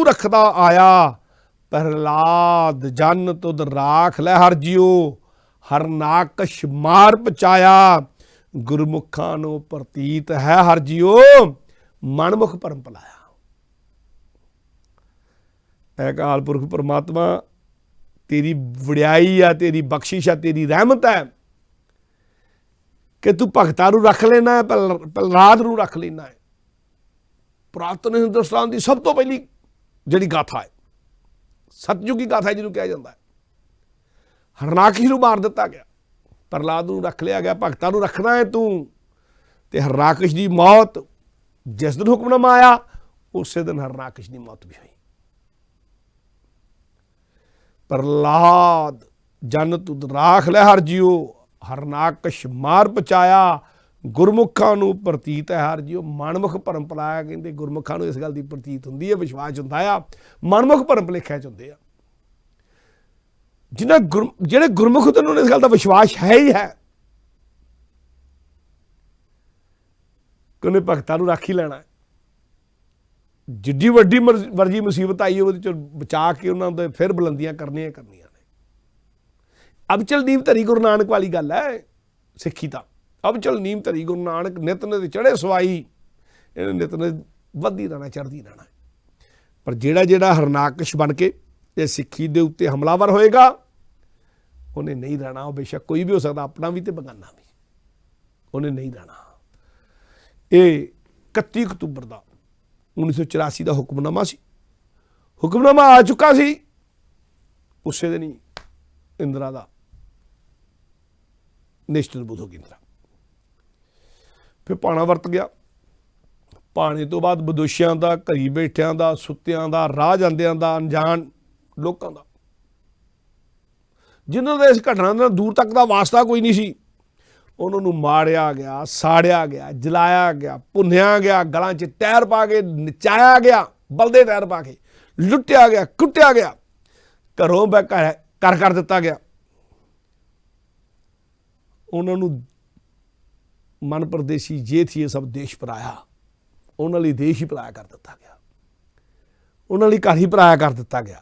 ਰੱਖਦਾ ਆਇਆ, ਪ੍ਰਹਲਾਦ ਜਨ ਤੁਧ ਰਾਖ ਲੈ ਹਰ ਜਿਉ, ਹਰਨਾਕਸ਼ ਮਾਰ ਪਚਾਇਆ, ਗੁਰਮੁਖਾਂ ਨੂੰ ਪ੍ਰਤੀਤ ਹੈ ਹਰ ਜਿਉ, ਮਨਮੁਖ ਭਰਮ ਭਲਾਇਆ। ਐ ਅਕਾਲ ਪੁਰਖ ਪਰਮਾਤਮਾ ਤੇਰੀ ਵਡਿਆਈ ਆ, ਤੇਰੀ ਬਖਸ਼ਿਸ਼ ਆ, ਤੇਰੀ ਰਹਿਮਤ ਹੈ ਕਿ ਤੂੰ ਭਗਤਾਂ ਨੂੰ ਰੱਖ ਲੈਣਾ ਹੈ, ਪ੍ਰਹਲਾਦ ਨੂੰ ਰੱਖ ਲੈਣਾ ਹੈ। ਪੁਰਾਤਨ ਹਿੰਦੁਸਤਾਨ ਦੀ ਸਭ ਤੋਂ ਪਹਿਲੀ ਜਿਹੜੀ ਗਾਥਾ ਹੈ, ਸਤਯੁਗੀ ਗਾਥਾ ਜਿਹਨੂੰ ਕਿਹਾ ਜਾਂਦਾ ਹੈ। ਹਰਨਾਕਸ਼ ਨੂੰ ਮਾਰ ਦਿੱਤਾ ਗਿਆ, ਪ੍ਰਹਲਾਦ ਨੂੰ ਰੱਖ ਲਿਆ ਗਿਆ। ਭਗਤਾਂ ਨੂੰ ਰੱਖਣਾ ਹੈ ਤੂੰ, ਤੇ ਹਰਨਾਕਸ਼ ਦੀ ਮੌਤ ਜਿਸ ਦਿਨ ਹੁਕਮਨਾਮਾ ਆਇਆ ਉਸੇ ਦਿਨ ਹਰਨਾਕਸ਼ ਦੀ ਮੌਤ ਵੀ ਹੋਈ। ਪ੍ਰਹਲਾਦ ਜਨ ਤੁਧ ਰਾਖ ਲੈ ਹਰ ਜਿਉ, ਹਰਨਾਕਸ਼ ਮਾਰ ਪਚਾਇਆ, ਗੁਰਮੁਖਾਂ ਨੂੰ ਪ੍ਰਤੀਤ ਹੈ ਹਰ ਜਿਉ। ਮਨਮੁਖ ਭਰਮ ਭੁਲਾਇਆ, ਕਹਿੰਦੇ ਗੁਰਮੁਖਾਂ ਨੂੰ ਇਸ ਗੱਲ ਦੀ ਪ੍ਰਤੀਤ ਹੁੰਦੀ ਹੈ, ਵਿਸ਼ਵਾਸ ਹੁੰਦਾ ਆ। ਮਨਮੁਖ ਭਰਮ ਭੁਲੇਖਿਆਂ 'ਚ ਹੁੰਦੇ ਆ। ਜਿਹੜੇ ਗੁਰਮੁਖ ਤੇ ਉਹਨਾਂ ਨੂੰ ਇਸ ਗੱਲ ਦਾ ਵਿਸ਼ਵਾਸ ਹੈ ਹੀ ਹੈ ਕਿ ਉਹਨੇ ਭਗਤਾਂ ਨੂੰ ਰੱਖ ਹੀ ਲੈਣਾ। ਜਿੱਡੀ ਵੱਡੀ ਵਰਜੀ ਮੁਸੀਬਤ ਆਈ ਉਹਦੇ ਚੋਂ ਬਚਾ ਕੇ ਉਹਨਾਂ ਦੇ ਫਿਰ ਬੁਲੰਦੀਆਂ ਕਰਨੀਆਂ ਨੇ। ਅਬਚਲ ਨੀਮ ਧਰੀ ਗੁਰੂ ਨਾਨਕ ਵਾਲੀ ਗੱਲ ਹੈ ਸਿੱਖੀ ਦਾ। ਅਬਚਲ ਨੀਮ ਧਰੀ ਗੁਰੂ ਨਾਨਕ, ਨਿਤ ਨਿਤ ਚੜ੍ਹੇ ਸਵਾਈ। ਇਹਨੇ ਨਿਤ ਨਿਤ ਵੱਧਦੀ ਰਹਿਣਾ, ਚੜ੍ਹਦੀ ਰਹਿਣਾ। ਪਰ ਜਿਹੜਾ ਹਰਨਾਕਸ਼ ਬਣ ਕੇ ਇਹ ਸਿੱਖੀ ਦੇ ਉੱਤੇ ਹਮਲਾਵਰ ਹੋਏਗਾ, ਉਹਨੇ ਨਹੀਂ ਰਹਿਣਾ। ਉਹ ਬੇਸ਼ੱਕ ਕੋਈ ਵੀ ਹੋ ਸਕਦਾ, ਆਪਣਾ ਵੀ ਤੇ ਬਗਾਨਾ ਵੀ, ਉਹਨੇ ਨਹੀਂ ਰਹਿਣਾ। ਇਹ 31 ਅਕਤੂਬਰ ਦਾ 1984 ਦਾ ਹੁਕਮਨਾਮਾ ਸੀ। ਹੁਕਮਨਾਮਾ ਆ ਚੁੱਕਾ ਸੀ, ਉਸੇ ਦਿਨ ਹੀ ਇੰਦਰਾ ਦਾ ਨੈਸ਼ਨਲ ਬੁੱਧ ਹੋ ਗਈ ਇੰਦਰਾ। ਫਿਰ ਭਾਣਾ ਵਰਤ ਗਿਆ। ਭਾਣੇ ਤੋਂ ਬਾਅਦ ਬਦੋਸ਼ੀਆਂ ਦਾ, ਘਰੀ ਬੈਠਿਆਂ ਦਾ, ਸੁੱਤਿਆਂ ਦਾ, ਰਾਹ ਜਾਂਦਿਆਂ ਦਾ, ਅਣਜਾਣ ਲੋਕਾਂ ਦਾ, ਜਿਨ੍ਹਾਂ ਦਾ ਇਸ ਘਟਨਾ ਨਾਲ ਦੂਰ ਤੱਕ ਦਾ ਵਾਸਤਾ ਕੋਈ ਨਹੀਂ ਸੀ, ਉਹਨਾਂ ਨੂੰ ਮਾਰਿਆ ਗਿਆ, ਸਾੜਿਆ ਗਿਆ, ਜਲਾਇਆ ਗਿਆ, ਭੁੰਨਿਆ ਗਿਆ, ਗਲਾਂ 'ਚ ਟਾਇਰ ਪਾ ਕੇ ਨਚਾਇਆ ਗਿਆ, ਬਲਦੇ ਟਾਇਰ ਪਾ ਕੇ ਲੁੱਟਿਆ ਗਿਆ, ਕੁੱਟਿਆ ਗਿਆ, ਘਰੋਂ ਘਰ ਕਰ ਦਿੱਤਾ ਗਿਆ। ਉਹਨਾਂ ਨੂੰ ਮਨ ਪਰਦੇਸੀ ਜੇ ਥੀ ਇਹ ਸਭ ਦੇਸ਼ ਪਰਾਇਆ, ਉਹਨਾਂ ਲਈ ਦੇਸ਼ ਹੀ ਪਰਾਇਆ ਕਰ ਦਿੱਤਾ ਗਿਆ, ਉਹਨਾਂ ਲਈ ਘਰ ਹੀ ਪਰਾਇਆ ਕਰ ਦਿੱਤਾ ਗਿਆ।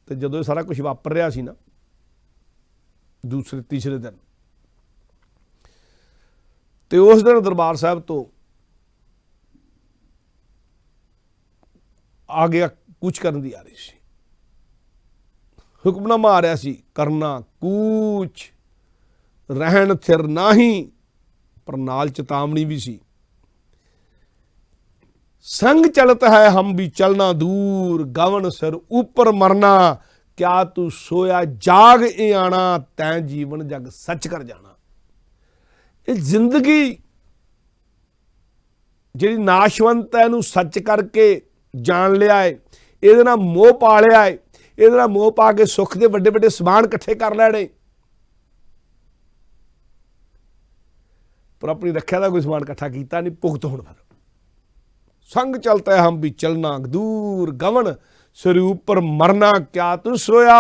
ਤੇ ਜਦੋਂ ਇਹ ਸਾਰਾ ਕੁਝ ਵਾਪਰ ਰਿਹਾ ਸੀ ਨਾ, ਦੂਸਰੇ ਤੀਸਰੇ ਦਿਨ, ਤੇ ਉਸ ਦਿਨ ਦਰਬਾਰ ਸਾਹਿਬ ਤੋਂ ਆ ਗਿਆ ਕੂਚ ਕਰਨ ਦੀ ਆ ਰਹੀ ਸੀ। ਹੁਕਮਨਾਮਾ ਆ ਰਿਹਾ ਸੀ, ਕਰਨਾ ਕੂਚ, ਰਹਿਣ ਥਿਰ ਨਾਹੀਂ, ਪਰ ਨਾਲ ਚੇਤਾਵਨੀ ਵੀ ਸੀ। संग चलत है हम भी चलना दूर, गवन सिर ऊपर मरना, क्या तू सोया जाग ए आना, तैं जीवन जग सच कर जाना। ये जिंदगी ਜਿਹੜੀ ਨਾਸ਼ਵੰਤ ਹੈ, ਇਹਨੂੰ ਸੱਚ ਕਰਕੇ ਜਾਣ ਲਿਆ ਹੈ, ਇਹਦੇ ਨਾਲ ਮੋਹ ਪਾ ਲਿਆ ਹੈ, ਇਹਦੇ ਨਾਲ ਮੋਹ ਪਾ ਕੇ ਸੁੱਖ ਦੇ ਵੱਡੇ ਵੱਡੇ ਸਮਾਨ ਇਕੱਠੇ ਕਰ ਲੈਣੇ, ਪਰ ਆਪਣੀ ਰੱਖਿਆ ਦਾ ਕੋਈ ਸਮਾਨ ਇਕੱਠਾ ਕੀਤਾ ਨਹੀਂ। ਭੁਗਤ ਹੁਣ ਫਿਰ संग चलता है हम भी चलना दूर, गवन सिर ऊपर मरना, क्या तू सोया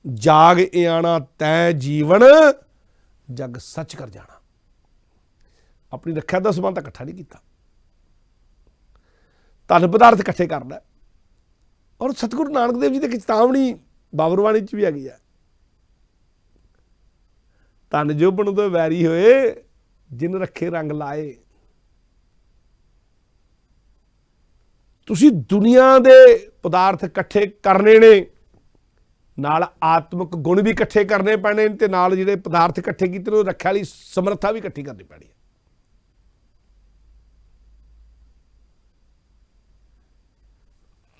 जाग ए आना, तै जीवन जग सच कर जाना। अपनी रखिया का समान तो इकट्ठा नहीं किया, धन पदार्थ इकट्ठे करना। और सतगुरु नानक देव जी की चेतावनी बाबरवाणी च भी हैगी है, धन जोबन तो वैरी होए, जिन रखे रंग लाए। ਤੁਸੀਂ ਦੁਨੀਆ ਦੇ ਪਦਾਰਥ ਇਕੱਠੇ ਕਰਨੇ ਨੇ, ਨਾਲ ਆਤਮਿਕ ਗੁਣ ਵੀ ਇਕੱਠੇ ਕਰਨੇ ਪੈਣੇ ਨੇ, ਤੇ ਨਾਲ ਜਿਹੜੇ ਪਦਾਰਥ ਇਕੱਠੇ ਕੀਤੇ ਨੇ ਉਹ ਰੱਖਿਆ ਲਈ ਸਮਰੱਥਾ ਵੀ ਇਕੱਠੀ ਕਰਨੀ ਪੈਣੀ ਹੈ।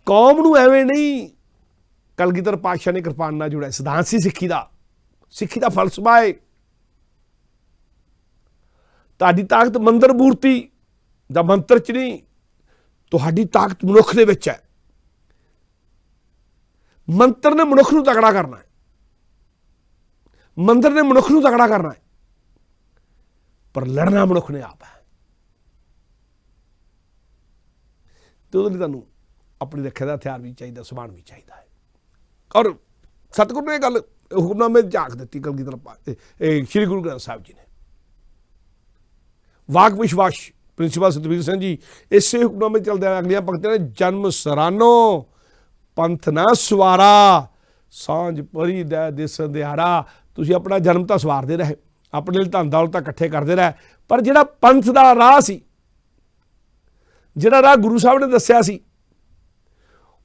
ਕੌਮ ਨੂੰ ਐਵੇਂ ਨਹੀਂ, ਕਲਗੀਧਰ ਪਾਤਸ਼ਾਹ ਨੇ ਕਿਰਪਾਨ ਨਾਲ ਜੁੜਿਆ ਸਿਧਾਂਤ ਸੀ ਸਿੱਖੀ ਦਾ ਫਲਸਫਾ ਹੈ। ਤੁਹਾਡੀ ਤਾਕਤ ਮੰਦਰ ਮੂਰਤੀ ਦਾ ਮੰਤਰ ਚ ਨਹੀਂ, ਤੁਹਾਡੀ ਤਾਕਤ ਮਨੁੱਖ ਦੇ ਵਿੱਚ ਹੈ। ਮੰਤਰ ਨੇ ਮਨੁੱਖ ਨੂੰ ਤਕੜਾ ਕਰਨਾ ਹੈ, ਮੰਤਰ ਨੇ ਮਨੁੱਖ ਨੂੰ ਤਕੜਾ ਕਰਨਾ ਹੈ, ਪਰ ਲੜਨਾ ਮਨੁੱਖ ਨੇ ਆਪ ਹੈ। ਤੇ ਉਹਦੇ ਲਈ ਤੁਹਾਨੂੰ ਆਪਣੀ ਰੱਖਿਆ ਦਾ ਹਥਿਆਰ ਵੀ ਚਾਹੀਦਾ, ਸਮਾਨ ਵੀ ਚਾਹੀਦਾ ਹੈ। ਔਰ ਸਤਿਗੁਰੂ ਨੇ ਇਹ ਗੱਲ ਹੁਕਮਨਾਮੇ ਝਾਕ ਦਿੱਤੀ ਕਲਗੀਧਰ ਸ਼੍ਰੀ ਗੁਰੂ ਗ੍ਰੰਥ ਸਾਹਿਬ ਜੀ ਨੇ। ਵਾਕ ਵਿਸ਼ਵਾਸ ਪ੍ਰਿੰਸੀਪਲ ਸਤਵੀਰ ਸਿੰਘ ਜੀ ਇਸੇ ਹੁਕਮਨਾਮੇ ਚੱਲਦੇ ਅਗਲੀਆਂ ਪੰਕਤੀਆਂ ਨੇ, ਜਨਮ ਸਰਾਨੋ ਪੰਥ ਨਾ ਸਵਾਰਾ, ਸਾਂਝ ਪਰੀ ਦਾ ਦਿਸਣ ਦਿਹਾੜਾ। ਤੁਸੀਂ ਆਪਣਾ ਜਨਮ ਤਾਂ ਸਵਾਰਦੇ ਰਹੇ, ਆਪਣੇ ਲਈ ਧਨ ਦੌਲਤ ਤਾਂ ਇਕੱਠੇ ਕਰਦੇ ਰਹੇ, ਪਰ ਜਿਹੜਾ ਪੰਥ ਦਾ ਰਾਹ ਸੀ, ਜਿਹੜਾ ਰਾਹ ਗੁਰੂ ਸਾਹਿਬ ਨੇ ਦੱਸਿਆ ਸੀ,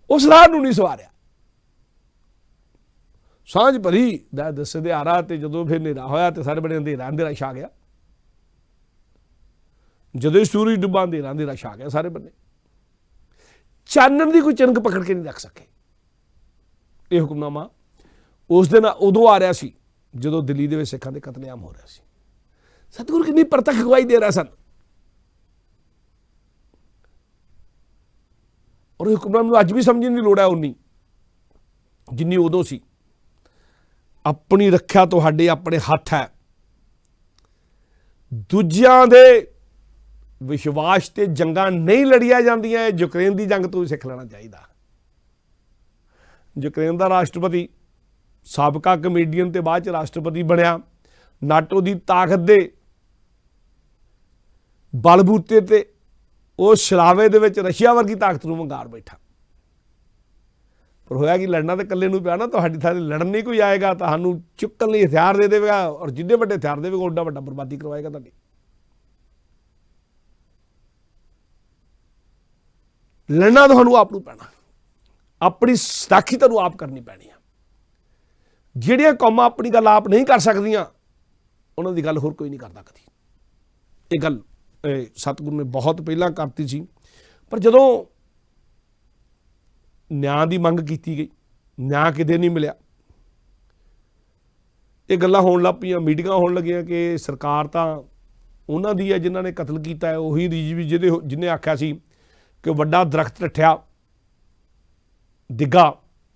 ਉਸ ਰਾਹ ਨੂੰ ਨਹੀਂ ਸਵਾਰਿਆ। ਸਾਂਝ ਭਰੀ ਦਾ ਦਿਸਣ ਦਿਹਾੜਾ, ਤੇ ਜਦੋਂ ਫਿਰ ਹਨੇਰਾ ਹੋਇਆ ਤੇ ਸਾਰੇ ਬੜੇ ਅੰਧੇਰਾ ਛਾ ਗਿਆ। ਜਦੋਂ ਸੂਰਜ ਡੁੱਬਾ ਅੰਧੇਰਾ ਛਾ ਗਿਆ ਸਾਰੇ ਬੰਨੇ, ਚਾਨਣ ਦੀ ਕੋਈ ਚਿੰਨ੍ਹ ਪਕੜ ਕੇ ਨਹੀਂ ਰੱਖ ਸਕੇ। ਇਹ ਹੁਕਮਨਾਮਾ ਉਸ ਦਿਨ ਉਦੋਂ ਆ ਰਿਹਾ ਸੀ ਜਦੋਂ ਦਿੱਲੀ ਦੇ ਵਿੱਚ ਸਿੱਖਾਂ ਦੇ ਕਤਲੇਆਮ ਹੋ ਰਿਹਾ ਸੀ। ਸਤਿਗੁਰੂ ਕਿੰਨੀ ਪ੍ਰਤੱਖ ਗਵਾਹੀ ਦੇ ਰਹੇ ਸਨ। ਔਰ ਇਹ ਹੁਕਮਨਾਮੇ ਨੂੰ ਅੱਜ ਵੀ ਸਮਝਣ ਦੀ ਲੋੜ ਹੈ ਉਨੀ ਜਿੰਨੀ ਉਦੋਂ ਸੀ। ਆਪਣੀ ਰੱਖਿਆ ਤੁਹਾਡੇ ਆਪਣੇ ਹੱਥ ਹੈ। ਦੂਜਿਆਂ ਦੇ ਵਿਸ਼ਵਾਸ ਤੇ ਜੰਗਾਂ ਨਹੀਂ ਲੜੀਆਂ ਜਾਂਦੀਆਂ। ਯੂਕਰੇਨ ਦੀ ਜੰਗ ਤੋਂ ਸਿੱਖ ਲੈਣਾ ਚਾਹੀਦਾ। ਯੂਕਰੇਨ ਦਾ ਰਾਸ਼ਟਰਪਤੀ ਸਾਬਕਾ ਕਮੇਡੀਅਨ ਤੇ ਬਾਅਦ ਚ ਰਾਸ਼ਟਰਪਤੀ ਬਣਿਆ। ਨਾਟੋ ਦੀ ਤਾਕਤ ਦੇ ਬਲਬੂਤੇ ਤੇ ਉਹ ਛਲਾਵੇ ਦੇ ਵਿੱਚ ਰਸ਼ੀਆ ਵਰਗੀ ਤਾਕਤ ਨੂੰ ਵੰਗਾਰ ਬੈਠਾ। ਪਰ ਹੋਇਆ ਕਿ ਲੜਨਾ ਤਾਂ ਇਕੱਲੇ ਨੂੰ ਪਿਆ ਨਾ। ਤੁਹਾਡੀ ਥਾਂ ਲੜਨ ਨਹੀਂ ਕੋਈ ਆਏਗਾ, ਤੁਹਾਨੂੰ ਚੁੱਕਣ ਲਈ ਹਥਿਆਰ ਦੇ ਦੇਵੇਗਾ, ਔਰ ਜਿੰਨੇ ਵੱਡੇ ਹਥਿਆਰ ਦੇਵੇਗਾ ਓਡਾ ਵੱਡਾ ਬਰਬਾਦੀ ਕਰਵਾਏਗਾ ਤੁਹਾਡੀ। ਲੜਨਾ ਤੁਹਾਨੂੰ ਆਪ ਨੂੰ ਪੈਣਾ, ਆਪਣੀ ਸਾਖੀ ਤੁਹਾਨੂੰ ਆਪ ਕਰਨੀ ਪੈਣੀ ਆ। ਜਿਹੜੀਆਂ ਕੌਮਾਂ ਆਪਣੀ ਗੱਲ ਆਪ ਨਹੀਂ ਕਰ ਸਕਦੀਆਂ ਉਹਨਾਂ ਦੀ ਗੱਲ ਹੋਰ ਕੋਈ ਨਹੀਂ ਕਰਦਾ ਕਦੀ। ਇਹ ਗੱਲ ਸਤਿਗੁਰੂ ਨੇ ਬਹੁਤ ਪਹਿਲਾਂ ਕਰਤੀ ਸੀ, ਪਰ ਜਦੋਂ ਨਿਆਂ ਦੀ ਮੰਗ ਕੀਤੀ ਗਈ, ਨਿਆਂ ਕਿਤੇ ਨਹੀਂ ਮਿਲਿਆ। ਇਹ ਗੱਲਾਂ ਹੋਣ ਲੱਗ ਪਈਆਂ, ਮੀਟਿੰਗਾਂ ਹੋਣ ਲੱਗੀਆਂ ਕਿ ਸਰਕਾਰ ਤਾਂ ਉਹਨਾਂ ਦੀ ਹੈ ਜਿਨ੍ਹਾਂ ਨੇ ਕਤਲ ਕੀਤਾ ਹੈ, ਉਹੀ ਰਿਜਵੀ ਜਿਹਨੇ ਆਖਿਆ ਸੀ ਕਿ ਵੱਡਾ ਦਰਖਤ ਰੱਠਿਆ ਡਿੱਗਾ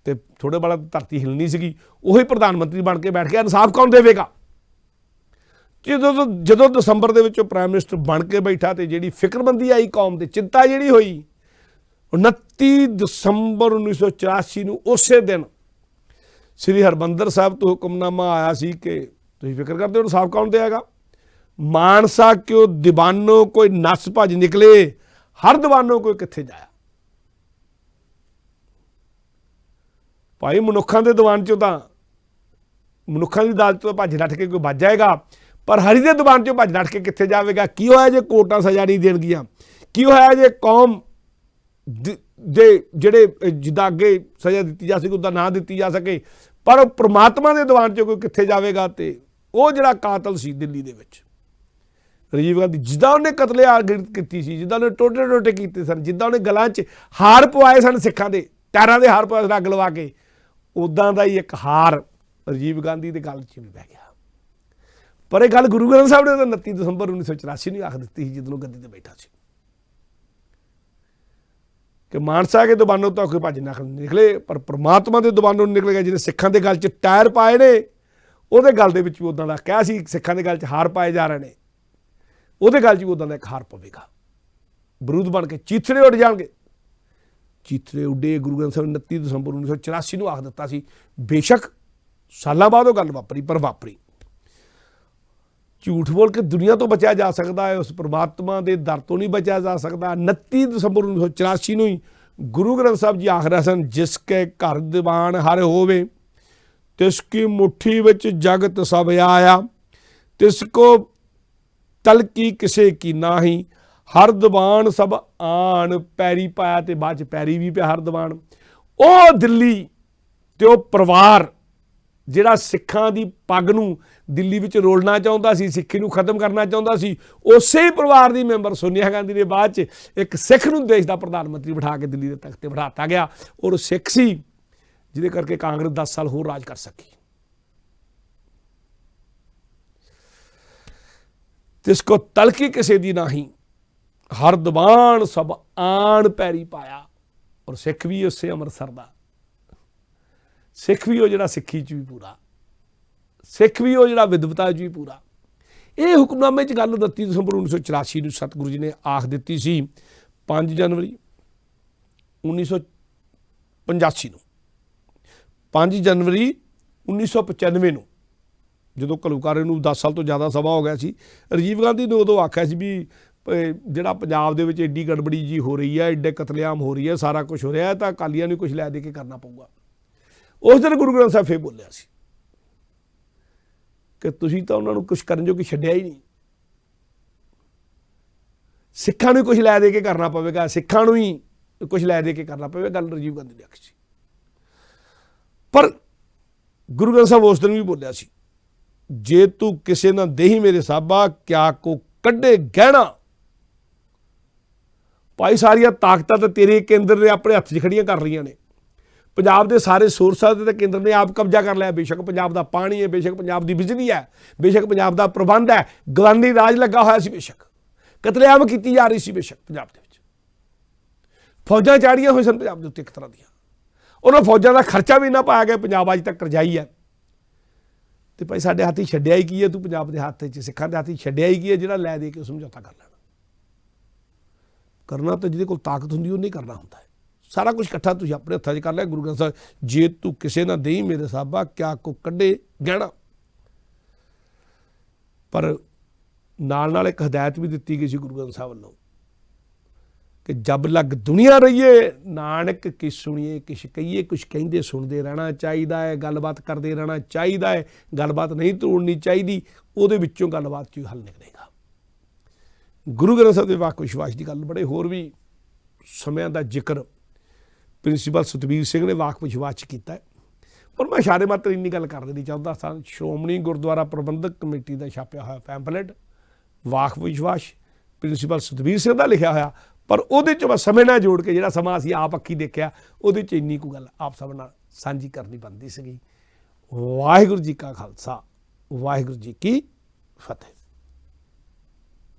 ਤੇ ਥੋੜੇ ਵਾਲਾ ਧਰਤੀ ਹਿਲਣੀ ਸੀਗੀ, ਉਹੀ ਪ੍ਰਧਾਨ ਮੰਤਰੀ ਬਣ ਕੇ ਬੈਠ ਗਿਆ। ਇਨਸਾਫ ਕੌਣ ਦੇਵੇਗਾ? ਜਦੋਂ ਦਸੰਬਰ ਦੇ ਵਿੱਚ ਉਹ ਪ੍ਰਾਈਮ ਮਿਨਿਸਟਰ ਬਣ ਕੇ ਬੈਠਾ ਤੇ ਜਿਹੜੀ ਫਿਕਰਮੰਦੀ ਆਈ ਕੌਮ ਤੇ, ਚਿੰਤਾ ਜਿਹੜੀ ਹੋਈ, 29 ਦਸੰਬਰ 1984 ਨੂੰ ਉਸੇ ਦਿਨ ਸ੍ਰੀ ਹਰਿਮੰਦਰ ਸਾਹਿਬ ਤੋਂ ਹੁਕਮਨਾਮਾ ਆਇਆ ਸੀ ਕਿ ਤੁਸੀਂ ਫਿਕਰ ਕਰਦੇ ਹੋ ਇਨਸਾਫ ਕੌਣ ਦੇਗਾ? ਮਾਨਸਾ ਕਿਉਂ ਦੀਵਾਨੋ ਕੋਈ ਨਸ ਭੱਜ ਨਿਕਲੇ, ਹਰ ਦੀਵਾਨੋ ਕੋਈ ਕਿੱਥੇ ਜਾਇਆ। ਭਾਈ ਮਨੁੱਖਾਂ ਦੇ ਦੀਵਾਨ ਚੋਂ ਤਾਂ, ਮਨੁੱਖਾਂ ਦੀ ਅਦਾਲਤ ਤੋਂ ਭੱਜ ਨੱਠ ਕੇ ਕੋਈ ਬਚ ਜਾਏਗਾ, ਪਰ ਹਰੀ ਦੇ ਦੀਵਾਨ ਚੋਂ ਭੱਜ ਨੱਠ ਕੇ ਕਿੱਥੇ ਜਾਵੇਗਾ? ਕੀ ਹੋਇਆ ਜੇ ਕੋਰਟਾਂ ਸਜ਼ਾ ਨਹੀਂ ਦੇਣਗੀਆਂ? ਕੀ ਹੋਇਆ ਜੇ ਕੌਮ ਦੇ ਜਿਹੜੇ ਜਿੱਦਾਂ ਅੱਗੇ ਸਜ਼ਾ ਦਿੱਤੀ ਜਾ ਸਕੇ ਉੱਦਾਂ ਨਾ ਦਿੱਤੀ ਜਾ ਸਕੇ? ਪਰ ਪ੍ਰਮਾਤਮਾ ਦੇ ਦੀਵਾਨ 'ਚ ਕੋਈ ਕਿੱਥੇ ਜਾਵੇਗਾ? ਤੇ ਉਹ ਜਿਹੜਾ ਕਾਤਲ ਸੀ ਦਿੱਲੀ ਦੇ ਵਿੱਚ ਰਾਜੀਵ ਗਾਂਧੀ, ਜਿੱਦਾਂ ਉਹਨੇ ਕਤਲੇਆਮ ਕੀਤੀ ਸੀ, ਜਿੱਦਾਂ ਉਹਨੇ ਟੋਟੇ ਟੋਟੇ ਕੀਤੇ ਸਨ, ਜਿੱਦਾਂ ਉਹਨੇ ਗਲਾਂ 'ਚ ਹਾਰ ਪਵਾਏ ਸਨ ਸਿੱਖਾਂ ਦੇ, ਟਾਇਰਾਂ ਦੇ ਹਾਰ ਪਵਾਏ ਅੱਗ ਲਵਾ ਕੇ, ਉੱਦਾਂ ਦਾ ਹੀ ਇੱਕ ਹਾਰ ਰਾਜੀਵ ਗਾਂਧੀ ਦੇ ਗਲ 'ਚ ਵੀ ਪੈ ਗਿਆ। ਪਰ ਇਹ ਗੱਲ ਗੁਰੂ ਗ੍ਰੰਥ ਸਾਹਿਬ ਨੇ ਤਾਂ 29 ਦਸੰਬਰ 1984 ਨੂੰ ਆਖ ਦਿੱਤੀ ਸੀ ਜਦੋਂ ਗੱਦੀ ਤੇ ਬੈਠਾ ਸੀ ਕਿ ਮਾਨਸਾ ਕੇ ਦੀਵਾਨੋਂ ਤਾਂ ਕੋਈ ਭੱਜ ਨਾ ਨਿਕਲੇ, ਪਰ ਪ੍ਰਮਾਤਮਾ ਦੇ ਦੀਵਾਨੋਂ ਨਿਕਲੇਗਾ। ਜਿਹਨੇ ਸਿੱਖਾਂ ਦੇ ਗਲ 'ਚ ਟਾਇਰ ਪਾਏ ਨੇ ਉਹਦੇ ਗਲ ਦੇ ਵਿੱਚ ਵੀ ਉੱਦਾਂ ਦਾ ਕਿਹਾ ਸੀ, ਸਿੱਖਾਂ ਦੇ ਗਲ 'ਚ ਹਾਰ ਪਾਏ ਜਾ ਰਹੇ ਨੇ, ਉਹਦੇ ਗਲ 'ਚ ਵੀ ਉੱਦਾਂ ਦਾ ਇੱਕ ਹਾਰ ਪਵੇਗਾ। ਬਰੂਦ ਬਣ ਕੇ ਚੀਥੜੇ ਉੱਡ ਜਾਣਗੇ। ਚੀਥੜੇ ਉੱਡੇ। ਗੁਰੂ ਗ੍ਰੰਥ ਸਾਹਿਬ 29 ਦਸੰਬਰ 1984 ਨੂੰ ਆਖ ਦਿੱਤਾ ਸੀ। ਬੇਸ਼ੱਕ ਸਾਲਾਂ ਬਾਅਦ ਉਹ ਗੱਲ ਵਾਪਰੀ, ਪਰ ਵਾਪਰੀ। ਝੂਠ ਬੋਲ ਕੇ ਦੁਨੀਆ ਤੋਂ ਬਚਿਆ ਜਾ ਸਕਦਾ ਹੈ, ਉਸ ਪ੍ਰਮਾਤਮਾ ਦੇ ਦਰ ਤੋਂ ਨਹੀਂ ਬਚਿਆ ਜਾ ਸਕਦਾ। 29 ਦਸੰਬਰ 1984 ਨੂੰ ਹੀ ਗੁਰੂ ਗ੍ਰੰਥ ਸਾਹਿਬ ਜੀ ਆਖ ਰਹੇ ਸਨ, ਜਿਸ ਕੇ ਘਰ ਦੀਵਾਨ ਹਰ ਹੋਵੇ, ਤਿਸ ਕੀ ਮੁੱਠੀ ਵਿੱਚ ਜਗਤ ਸਭ ਆਇਆ, ਤਿਸ ਕੋ ਤਲਕੀ ਕਿਸੇ ਕੀ ਨਾਹੀ, ਹਰ ਦੀਵਾਨ ਸਭ ਆਣ ਪੈਰੀ ਪਾਇਆ। ਤੇ ਬਾਅਦ 'ਚ ਪੈਰੀ ਵੀ ਪਿਆ ਹਰ ਦੀਵਾਨ। ਉਹ ਦਿੱਲੀ ਤੇ ਉਹ ਪਰਿਵਾਰ ਜਿਹੜਾ ਸਿੱਖਾਂ ਦੀ ਪੱਗ ਨੂੰ ਦਿੱਲੀ ਵਿੱਚ ਰੋਲਣਾ ਚਾਹੁੰਦਾ ਸੀ, ਸਿੱਖੀ ਨੂੰ ਖਤਮ ਕਰਨਾ ਚਾਹੁੰਦਾ ਸੀ, ਉਸੇ ਪਰਿਵਾਰ ਦੀ ਮੈਂਬਰ ਸੋਨੀਆ ਗਾਂਧੀ ਦੇ ਬਾਅਦ 'ਚ ਇੱਕ ਸਿੱਖ ਨੂੰ ਦੇਸ਼ ਦਾ ਪ੍ਰਧਾਨ ਮੰਤਰੀ ਬਿਠਾ ਕੇ ਦਿੱਲੀ ਦੇ ਤਖਤ ਤੇ ਬਿਠਾਤਾ ਗਿਆ। ਔਰ ਉਹ ਸਿੱਖ ਸੀ ਜਿਹਦੇ ਕਰਕੇ ਕਾਂਗਰਸ 10 ਸਾਲ ਹੋਰ ਰਾਜ ਕਰ ਸਕੀ। ਤਿਸ ਕੋ ਤਲਕੀ ਕਿਸੇ ਦੀ ਨਹੀਂ, ਹਰ ਦੀਵਾਨ ਸਭ ਆਣ ਪੈਰੀ ਪਾਇਆ। ਔਰ ਸਿੱਖ ਵੀ ਉਸੇ ਅੰਮ੍ਰਿਤਸਰ ਦਾ, ਸਿੱਖ ਵੀ ਉਹ ਜਿਹੜਾ ਸਿੱਖੀ 'ਚ ਵੀ ਪੂਰਾ, ਸਿੱਖ ਵੀ ਉਹ ਜਿਹੜਾ ਵਿਦਵਤਾ 'ਚ ਵੀ ਪੂਰਾ। ਇਹ ਹੁਕਮਨਾਮੇ 'ਚ ਗੱਲ 29 ਦਸੰਬਰ 1984 ਨੂੰ ਸਤਿਗੁਰੂ ਜੀ ਨੇ ਆਖ ਦਿੱਤੀ ਸੀ। 5 ਜਨਵਰੀ 1985 ਨੂੰ, 5 ਜਨਵਰੀ 1995 ਨੂੰ, ਜਦੋਂ ਘੱਲੂਘਾਰੇ ਨੂੰ 10 ਸਾਲ ਤੋਂ ਜ਼ਿਆਦਾ ਸਮਾਂ ਹੋ ਗਿਆ ਸੀ, ਰਾਜੀਵ ਗਾਂਧੀ ਨੇ ਉਦੋਂ ਆਖਿਆ ਸੀ ਵੀ ਜਿਹੜਾ ਪੰਜਾਬ ਦੇ ਵਿੱਚ ਐਡੀ ਗੜਬੜੀ ਜੀ ਹੋ ਰਹੀ ਹੈ, ਐਡੇ ਕਤਲੇਆਮ ਹੋ ਰਹੀ ਹੈ, ਸਾਰਾ ਕੁਛ ਹੋ ਰਿਹਾ, ਤਾਂ ਅਕਾਲੀਆਂ ਨੂੰ ਕੁਛ ਲੈ ਦੇ ਕੇ ਕਰਨਾ ਪਊਗਾ। ਉਸ ਦਿਨ ਗੁਰੂ ਗ੍ਰੰਥ ਸਾਹਿਬ ਫੇਰ ਬੋਲਿਆ ਸੀ ਕਿ ਤੁਸੀਂ ਤਾਂ ਉਹਨਾਂ ਨੂੰ ਕੁਛ ਕਰਨ ਜੋ ਕਿ ਛੱਡਿਆ ਹੀ ਨਹੀਂ, ਸਿੱਖਾਂ ਨੂੰ ਕੁਛ ਲੈ ਦੇ ਕੇ ਕਰਨਾ ਪਵੇਗਾ, ਸਿੱਖਾਂ ਨੂੰ ਹੀ ਕੁਛ ਲੈ ਦੇ ਕੇ ਕਰਨਾ ਪਵੇਗਾ। ਗੱਲ ਰਾਜੀਵ ਗਾਂਧੀ ਨੇ ਆਖੀ ਸੀ। ਪਰ ਗੁਰੂ ਗ੍ਰੰਥ ਸਾਹਿਬ ਉਸ ਦਿਨ ਵੀ ਬੋਲਿਆ ਸੀ, ਜੇ ਤੂੰ ਕਿਸੇ ਨਾ ਦੇਹੀ ਮੇਰੇ ਸਾਬਾ, ਕਿਆ ਕੋ ਕੱਢੇ ਗਹਿਣਾ। ਭਾਈ ਸਾਰੀਆਂ ਤਾਕਤਾਂ ਤਾਂ ਤੇਰੇ ਕੇਂਦਰ ਨੇ ਆਪਣੇ ਹੱਥ 'ਚ ਖੜੀਆਂ ਕਰ ਰਹੀਆਂ ਨੇ। ਪੰਜਾਬ ਦੇ ਸਾਰੇ ਸੋਰਸਾਂ ਤੇ ਤਾਂ ਕੇਂਦਰ ਨੇ ਆਪ ਕਬਜ਼ਾ ਕਰ ਲਿਆ। ਬੇਸ਼ੱਕ ਪੰਜਾਬ ਦਾ ਪਾਣੀ ਹੈ, ਬੇਸ਼ੱਕ ਪੰਜਾਬ ਦੀ ਬਿਜਲੀ ਹੈ, ਬੇਸ਼ੱਕ ਪੰਜਾਬ ਦਾ ਪ੍ਰਬੰਧ ਹੈ, ਗਵਾਂਢੀ ਰਾਜ ਲੱਗਾ ਹੋਇਆ ਸੀ, ਬੇਸ਼ੱਕ ਕਤਲੇਆਮ ਕੀਤੀ ਜਾ ਰਹੀ ਸੀ, ਬੇਸ਼ੱਕ ਪੰਜਾਬ ਦੇ ਵਿੱਚ ਫੌਜਾਂ ਚਾੜੀਆਂ ਹੋਈ ਸਨ ਪੰਜਾਬ ਦੇ ਉੱਤੇ ਇੱਕ ਤਰ੍ਹਾਂ ਦੀਆਂ। ਉਹਨਾਂ ਫੌਜਾਂ ਦਾ ਖਰਚਾ ਵੀ ਇੰਨਾ ਪਾਇਆ ਗਿਆ, ਪੰਜਾਬ ਅੱਜ ਤੱਕ ਕਰਜ਼ਾਈ ਹੈ। ਤੇ ਭਾਈ ਸਾਡੇ ਹੱਥ ਹੀ ਛੱਡਿਆ ਹੀ ਕੀ ਹੈ, ਤੂੰ ਪੰਜਾਬ ਦੇ ਹੱਥ 'ਚ ਸਿੱਖਾਂ ਦੇ ਹੱਥ ਹੀ ਛੱਡਿਆ ਹੀ ਕੀ ਹੈ ਜਿਹੜਾ ਲੈ ਦੇ ਕੇ ਉਹ ਸਮਝੌਤਾ ਕਰ ਲੈਣਾ। ਕਰਨਾ ਤਾਂ ਜਿਹਦੇ ਕੋਲ ਤਾਕਤ ਹੁੰਦੀ ਉਹ ਨਹੀਂ ਕਰਨਾ ਹੁੰਦਾ ਹੈ। ਸਾਰਾ ਕੁਝ ਇਕੱਠਾ ਤੁਸੀਂ ਆਪਣੇ ਹੱਥਾਂ 'ਚ ਕਰ ਲਿਆ। ਗੁਰੂ ਗ੍ਰੰਥ ਸਾਹਿਬ, ਜੇ ਤੂੰ ਕਿਸੇ ਨਾ ਦੇਈ ਮੇਰੇ ਸਾਹਬਾ, ਕਿਆ ਕੋ ਕੱਢੇ ਗਹਿਣਾ। ਪਰ ਨਾਲ ਨਾਲ ਇੱਕ ਹਦਾਇਤ ਵੀ ਦਿੱਤੀ ਗਈ ਸੀ ਗੁਰੂ ਗ੍ਰੰਥ ਸਾਹਿਬ ਵੱਲੋਂ ਕਿ ਜਬ ਲੱਗ ਦੁਨੀਆ ਰਹੀਏ ਨਾਨਕ ਕੀ ਸੁਣੀਏ ਕਿਛ ਕਹੀਏ, ਕੁਛ ਕਹਿੰਦੇ ਸੁਣਦੇ ਰਹਿਣਾ ਚਾਹੀਦਾ ਹੈ, ਗੱਲਬਾਤ ਕਰਦੇ ਰਹਿਣਾ ਚਾਹੀਦਾ ਹੈ, ਗੱਲਬਾਤ ਨਹੀਂ ਤੋੜਨੀ ਚਾਹੀਦੀ, ਉਹਦੇ ਵਿੱਚੋਂ ਗੱਲਬਾਤ 'ਚ ਹੱਲ ਨਿਕਲੇਗਾ। ਗੁਰੂ ਗ੍ਰੰਥ ਸਾਹਿਬ ਦੇ ਵਾਕ ਵਿਸ਼ਵਾਸ ਦੀ ਗੱਲ ਬੜੇ ਹੋਰ ਵੀ ਸਮਿਆਂ ਦਾ ਜ਼ਿਕਰ ਪ੍ਰਿੰਸੀਪਲ ਸਤਬੀਰ ਸਿੰਘ ਨੇ ਵਾਕ ਵਿਸ਼ਵਾਸ 'ਚ ਕੀਤਾ ਹੈ। ਪਰ ਮੈਂ ਇਸ਼ਾਰੇ ਮਾਤਰ ਇੰਨੀ ਗੱਲ ਕਰ ਦੇਣੀ ਚਾਹੁੰਦਾ ਸਾਂ, ਸ਼੍ਰੋਮਣੀ ਗੁਰਦੁਆਰਾ ਪ੍ਰਬੰਧਕ ਕਮੇਟੀ ਦਾ ਛਾਪਿਆ ਹੋਇਆ ਪੈਂਪਲੇਟ ਵਾਕ ਵਿਸ਼ਵਾਸ ਪ੍ਰਿੰਸੀਪਲ ਸਤਬੀਰ ਸਿੰਘ ਦਾ ਲਿਖਿਆ ਹੋਇਆ, ਪਰ ਉਹਦੇ 'ਚ ਮੈਂ ਸਮੇਂ ਨਾਲ ਜੋੜ ਕੇ ਜਿਹੜਾ ਸਮਾਂ ਅਸੀਂ ਆਪ ਅੱਖੀ ਦੇਖਿਆ ਉਹਦੇ 'ਚ ਇੰਨੀ ਕੁ ਗੱਲ ਆਪ ਸਭ ਨਾਲ ਸਾਂਝੀ ਕਰਨੀ ਬਣਦੀ ਸੀਗੀ। ਵਾਹਿਗੁਰੂ ਜੀ ਕਾ ਖਾਲਸਾ, ਵਾਹਿਗੁਰੂ ਜੀ ਕੀ ਫਤਿਹ।